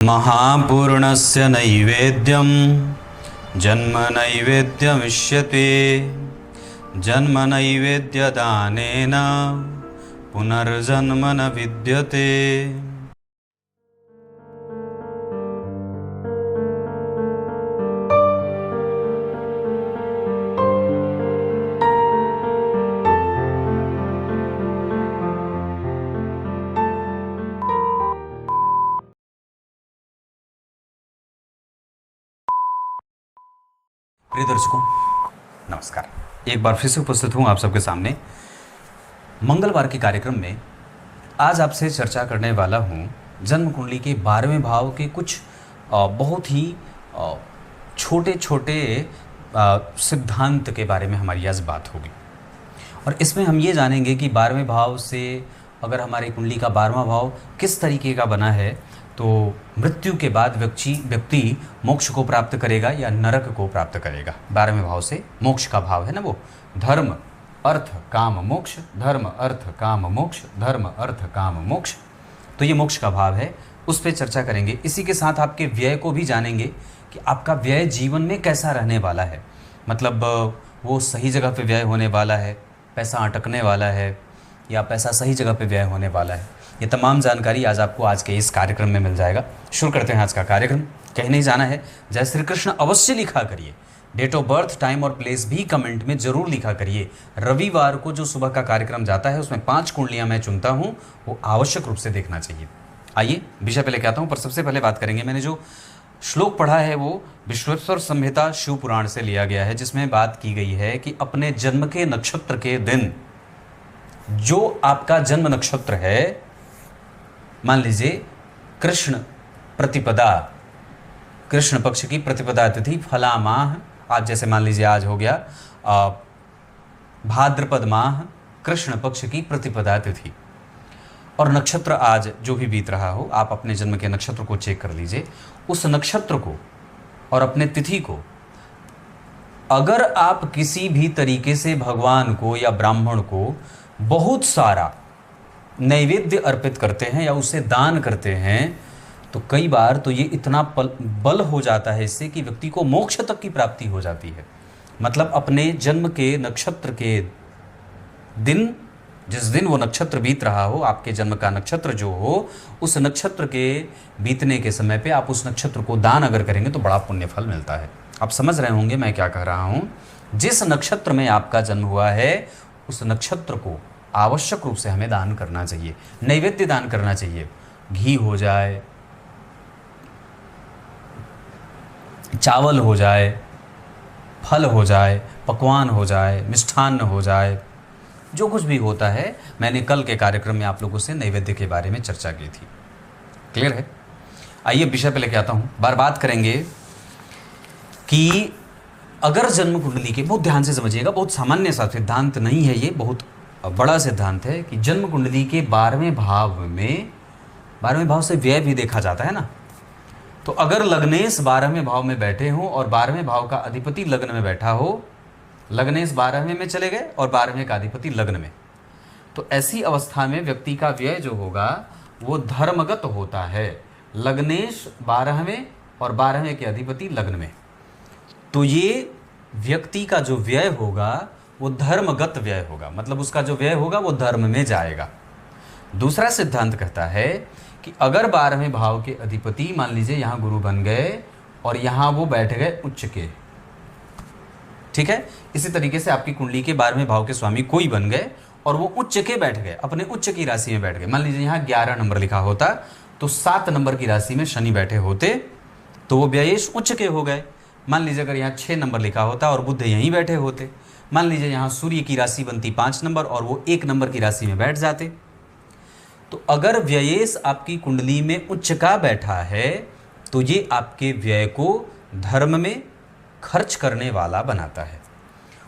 महापूर्णस्य नैवेद्यं जन्म नैवेद्यमिष्यते। जन्म नैवेद्यदानेन पुनर्जन्म न विद्यते। प्रिय दर्शकों नमस्कार। एक बार फिर से उपस्थित हूँ आप सबके सामने मंगलवार के कार्यक्रम में। आज आपसे चर्चा करने वाला हूँ जन्म कुंडली के 12वें भाव के कुछ बहुत ही छोटे छोटे सिद्धांत के बारे में हमारी आज बात होगी। और इसमें हम ये जानेंगे कि 12वें भाव से अगर हमारी कुंडली का 12वां भाव किस तरीके का बना है तो मृत्यु के बाद व्यक्ति मोक्ष को प्राप्त करेगा या नरक को प्राप्त करेगा। 12वें भाव से मोक्ष का भाव है ना, वो धर्म अर्थ काम मोक्ष, धर्म अर्थ काम मोक्ष, धर्म अर्थ काम मोक्ष। तो ये मोक्ष का भाव है, उस पर चर्चा करेंगे। इसी के साथ आपके व्यय को भी जानेंगे कि आपका व्यय जीवन में कैसा रहने वाला है। मतलब वो सही जगह पे व्यय होने वाला है, पैसा अटकने वाला है, या पैसा सही जगह पे व्यय होने वाला है। ये तमाम जानकारी आज आपको आज के इस कार्यक्रम में मिल जाएगा। शुरू करते हैं आज का कार्यक्रम। कहीं नहीं जाना है, जय श्री कृष्ण अवश्य लिखा करिए। डेट ऑफ बर्थ, टाइम और प्लेस भी कमेंट में जरूर लिखा करिए। रविवार को जो सुबह का कार्यक्रम जाता है उसमें 5 कुंडलियां मैं चुनता हूं, वो आवश्यक रूप से देखना चाहिए। आइए विषय पे लेके आता हूं, पर सबसे पहले बात करेंगे। मैंने जो श्लोक पढ़ा है वो विश्वेश्वर संहिता शिव पुराण से लिया गया है, जिसमें बात की गई है कि अपने जन्म के नक्षत्र के दिन जो आपका जन्म नक्षत्र है, मान लीजिए कृष्ण प्रतिपदा, कृष्ण पक्ष की प्रतिपदा तिथि फला माह, आप जैसे मान लीजिए आज हो गया भाद्रपद माह कृष्ण पक्ष की प्रतिपदा तिथि, और नक्षत्र आज जो भी बीत रहा हो, आप अपने जन्म के नक्षत्र को चेक कर लीजिए। उस नक्षत्र को और अपने तिथि को अगर आप किसी भी तरीके से भगवान को या ब्राह्मण को बहुत सारा नैवेद्य अर्पित करते हैं या उसे दान करते हैं, तो कई बार तो ये इतना बल हो जाता है इससे कि व्यक्ति को मोक्ष तक की प्राप्ति हो जाती है। मतलब अपने जन्म के नक्षत्र के दिन, जिस दिन वो नक्षत्र बीत रहा हो, आपके जन्म का नक्षत्र जो हो, उस नक्षत्र के बीतने के समय पे आप उस नक्षत्र को दान अगर करेंगे तो बड़ा पुण्य फल मिलता है। आप समझ रहे होंगे मैं क्या कह रहा हूँ। जिस नक्षत्र में आपका जन्म हुआ है उस नक्षत्र को आवश्यक रूप से हमें दान करना चाहिए, नैवेद्य दान करना चाहिए। घी हो जाए, चावल हो जाए, फल हो जाए, पकवान हो जाए, मिष्ठान्न हो जाए, जो कुछ भी होता है। मैंने कल के कार्यक्रम में आप लोगों से नैवेद्य के बारे में चर्चा की थी। क्लियर है? आइए विषय पे लेके आता हूँ। बात करेंगे कि अगर जन्म कुंडली के, बहुत ध्यान से समझिएगा, बहुत सामान्य सा सिद्धांत नहीं है ये, बहुत बड़ा सिद्धांत है कि जन्म कुंडली के 12वें भाव में, 12वें भाव से व्यय भी देखा जाता है ना। तो अगर लग्नेश 12वें भाव में बैठे हों और 12वें भाव का अधिपति लग्न में बैठा हो, लग्नेश 12वें में चले गए और 12वें का अधिपति लग्न में, तो ऐसी अवस्था में व्यक्ति का व्यय जो होगा वो धर्मगत होता है। लग्नेश 12वें और 12वें के अधिपति लग्न में, तो ये व्यक्ति का जो व्यय होगा वो धर्मगत व्यय होगा। मतलब उसका जो व्यय होगा वो धर्म में जाएगा। दूसरा सिद्धांत कहता है कि अगर 12वें भाव के अधिपति, मान लीजिए यहाँ गुरु बन गए और यहाँ वो बैठ गए उच्च के, ठीक है, इसी तरीके से आपकी कुंडली के 12वें भाव के स्वामी कोई बन गए और वो उच्च के बैठ गए, अपने उच्च की राशि में बैठ गए। मान लीजिए यहाँ 11 नंबर लिखा होता तो 7 नंबर की राशि में शनि बैठे होते तो वो व्ययेश उच्च के हो गए। मान लीजिए अगर यहाँ 6 नंबर लिखा होता और बुध यहीं बैठे होते, मान लीजिए यहाँ सूर्य की राशि बनती 5 नंबर और वो 1 नंबर की राशि में बैठ जाते, तो अगर व्ययेश आपकी कुंडली में उच्च का बैठा है तो ये आपके व्यय को धर्म में खर्च करने वाला बनाता है।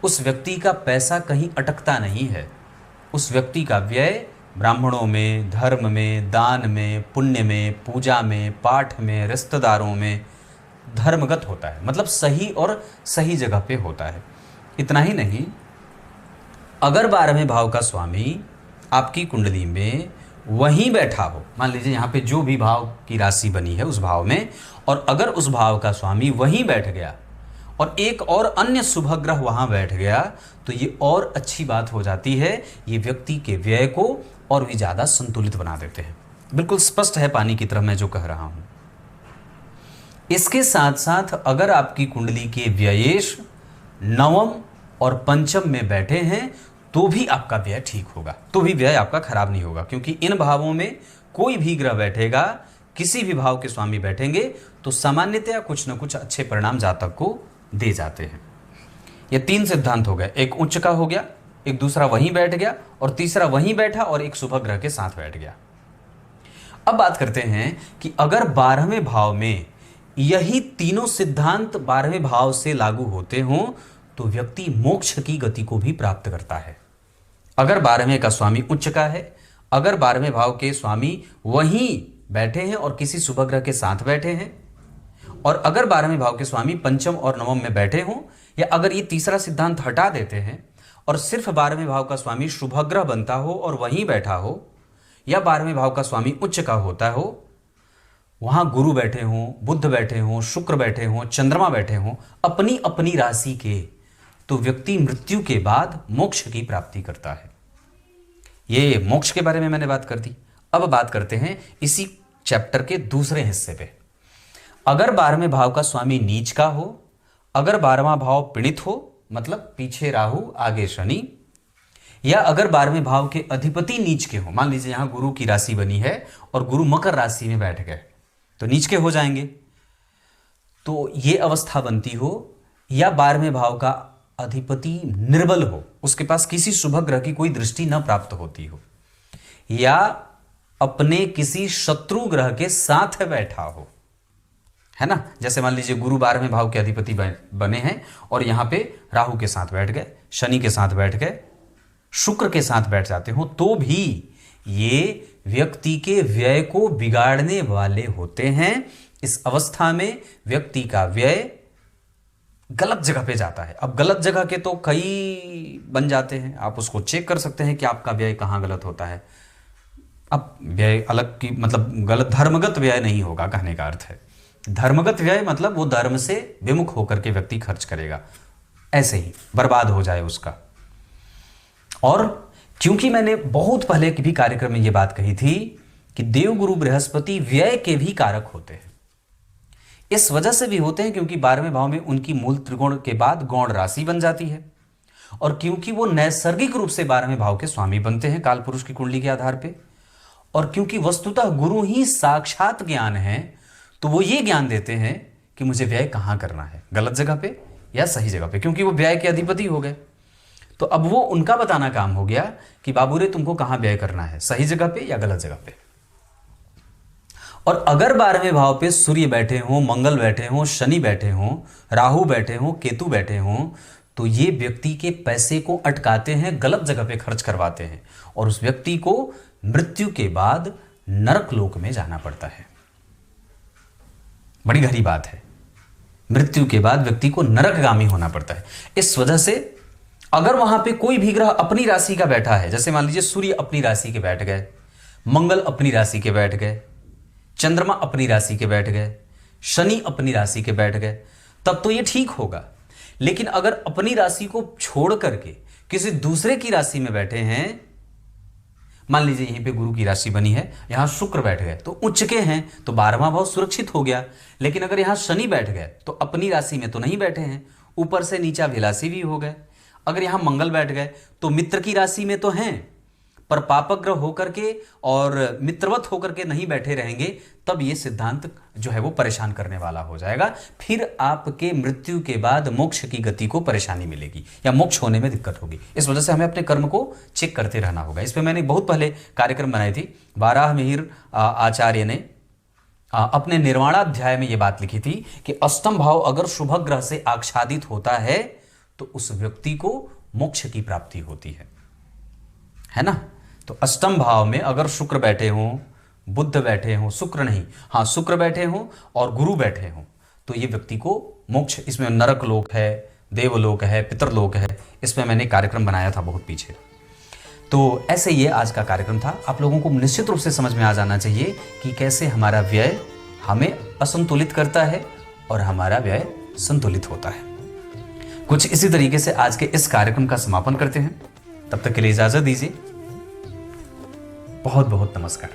उस व्यक्ति का पैसा कहीं अटकता नहीं है। उस व्यक्ति का व्यय ब्राह्मणों में, धर्म में, दान में, पुण्य में, पूजा में, पाठ में, रिश्तेदारों में धर्मगत होता है। मतलब सही और सही जगह पे होता है। इतना ही नहीं, अगर 12वें भाव का स्वामी आपकी कुंडली में वहीं बैठा हो, मान लीजिए यहाँ पे जो भी भाव की राशि बनी है उस भाव में, और अगर उस भाव का स्वामी वहीं बैठ गया और एक और अन्य शुभ ग्रह वहां बैठ गया, तो ये और अच्छी बात हो जाती है। ये व्यक्ति के व्यय को और भी ज्यादा संतुलित बना देते हैं। बिल्कुल स्पष्ट है पानी की तरह मैं जो कह रहा हूं। इसके साथ साथ अगर आपकी कुंडली के व्ययेश नवम और पंचम में बैठे हैं तो भी आपका व्यय ठीक होगा, तो भी व्यय आपका खराब नहीं होगा, क्योंकि इन भावों में कोई भी ग्रह बैठेगा, किसी भी भाव के स्वामी बैठेंगे तो सामान्यतया कुछ न कुछ अच्छे परिणाम जातक को दे जाते हैं। ये 3 सिद्धांत हो गए, एक उच्च का हो गया, एक दूसरा वहीं बैठ गया, और तीसरा वहीं बैठा और एक शुभ ग्रह के साथ बैठ गया। अब बात करते हैं कि अगर 12वें भाव में यही तीनों सिद्धांत 12वें भाव से लागू होते हों तो व्यक्ति मोक्ष की गति को भी प्राप्त करता है। अगर 12वें का स्वामी उच्च का है, अगर 12वें भाव के स्वामी वहीं बैठे हैं और किसी शुभ ग्रह के साथ बैठे हैं, और अगर 12वें भाव के स्वामी पंचम और नवम में बैठे हों, या अगर ये तीसरा सिद्धांत हटा देते हैं और सिर्फ 12वें भाव का स्वामी शुभ ग्रह बनता हो और वहीं बैठा हो, या 12वें भाव का स्वामी उच्च का होता हो, वहां गुरु बैठे हों, बुध बैठे हों, शुक्र बैठे हों, चंद्रमा बैठे हों अपनी अपनी राशि के, तो व्यक्ति मृत्यु के बाद मोक्ष की प्राप्ति करता है। ये मोक्ष के बारे में मैंने बात कर दी। अब बात करते हैं इसी चैप्टर के दूसरे हिस्से पे। अगर 12वें भाव का स्वामी नीच का हो, अगर 12वां भाव पीड़ित हो, मतलब पीछे राहु आगे शनि, या अगर 12वें भाव के अधिपति नीच के हो, मान लीजिए यहां गुरु की राशि बनी है और गुरु मकर राशि में बैठ गए तो नीच के हो जाएंगे, तो ये अवस्था बनती हो, या 12वें भाव का अधिपति निर्बल हो, उसके पास किसी शुभ ग्रह की कोई दृष्टि न प्राप्त होती हो, या अपने किसी शत्रु ग्रह के साथ बैठा हो, है ना। जैसे मान लीजिए गुरु 12वें भाव के अधिपति बने हैं और यहां पे राहु के साथ बैठ गए, शनि के साथ बैठ गए, शुक्र के साथ बैठ जाते हो, तो भी ये व्यक्ति के व्यय को बिगाड़ने वाले होते हैं। इस अवस्था में व्यक्ति का व्यय गलत जगह पे जाता है। अब गलत जगह के तो कई बन जाते हैं, आप उसको चेक कर सकते हैं कि आपका व्यय कहाँ गलत होता है। अब व्यय अलग की मतलब गलत धर्मगत व्यय नहीं होगा, कहने का अर्थ है धर्मगत व्यय मतलब वो धर्म से विमुख होकर के व्यक्ति खर्च करेगा, ऐसे ही बर्बाद हो जाए उसका। और क्योंकि मैंने बहुत पहले भी कार्यक्रम में ये बात कही थी कि देवगुरु बृहस्पति व्यय के भी कारक होते हैं, इस वजह से भी होते हैं क्योंकि 12वें भाव में उनकी मूल त्रिकोण के बाद गौण राशि बन जाती है, और क्योंकि वो नैसर्गिक रूप से 12वें भाव के स्वामी बनते हैं काल पुरुष की कुंडली के आधार पे, और क्योंकि वस्तुतः गुरु ही साक्षात ज्ञान है, तो वो ये ज्ञान देते हैं कि मुझे व्यय कहाँ करना है, गलत जगह पे या सही जगह पे, क्योंकि वो व्यय के अधिपति हो गए। तो अब वो उनका बताना काम हो गया कि बाबू रे तुमको कहाँ व्यय करना है, सही जगह पे या गलत जगह पे। और अगर 12वें भाव पे सूर्य बैठे हों, मंगल बैठे हों, शनि बैठे हों, राहु बैठे हों, केतु बैठे हों, तो ये व्यक्ति के पैसे को अटकाते हैं, गलत जगह पे खर्च करवाते हैं, और उस व्यक्ति को मृत्यु के बाद नरक लोक में जाना पड़ता है। बड़ी गहरी बात है, मृत्यु के बाद व्यक्ति को नरकगामी होना पड़ता है। इस वजह से अगर वहां पे कोई भी ग्रह अपनी राशि का बैठा है, जैसे मान लीजिए सूर्य अपनी राशि के बैठ गए, मंगल अपनी राशि के बैठ गए, चंद्रमा अपनी राशि के बैठ गए, शनि अपनी राशि के बैठ गए, तब तो ये ठीक होगा। लेकिन अगर अपनी राशि को छोड़ करके किसी दूसरे की राशि में बैठे हैं, मान लीजिए यहीं पे गुरु की राशि बनी है, यहां शुक्र बैठ गए तो उच्च के हैं तो 12वां भाव सुरक्षित हो गया। लेकिन अगर यहां शनि बैठ गए तो अपनी राशि में तो नहीं बैठे हैं, ऊपर से नीचा विलासी भी हो गए। अगर यहां मंगल बैठ गए तो मित्र की राशि में तो हैं, पर पापग्रह होकर के और मित्रवत होकर के नहीं बैठे रहेंगे, तब ये सिद्धांत जो है वो परेशान करने वाला हो जाएगा। फिर आपके मृत्यु के बाद मोक्ष की गति को परेशानी मिलेगी या मोक्ष होने में दिक्कत होगी। इस वजह से हमें अपने कर्म को चेक करते रहना होगा। इस पर मैंने बहुत पहले कार्यक्रम बनाई थी। वाराह मिहिर आचार्य ने अपने निर्वाणाध्याय में ये बात लिखी थी कि अष्टम भाव अगर शुभ ग्रह से आच्छादित होता है तो उस व्यक्ति को मोक्ष की प्राप्ति होती है ना। तो अष्टम भाव में अगर शुक्र बैठे हों, बुध बैठे हों, शुक्र नहीं, हाँ शुक्र बैठे हों और गुरु बैठे हों, तो ये व्यक्ति को मोक्ष, इसमें नरक लोक है, देवलोक है, पितरलोक है, इसमें मैंने कार्यक्रम बनाया था बहुत पीछे। तो ऐसे ये आज का कार्यक्रम था। आप लोगों को निश्चित रूप से समझ में आ जाना चाहिए कि कैसे हमारा व्यय हमें असंतुलित करता है और हमारा व्यय संतुलित होता है। कुछ इसी तरीके से आज के इस कार्यक्रम का समापन करते हैं। तब तक के लिए इजाजत दीजिए। बहुत बहुत नमस्कार।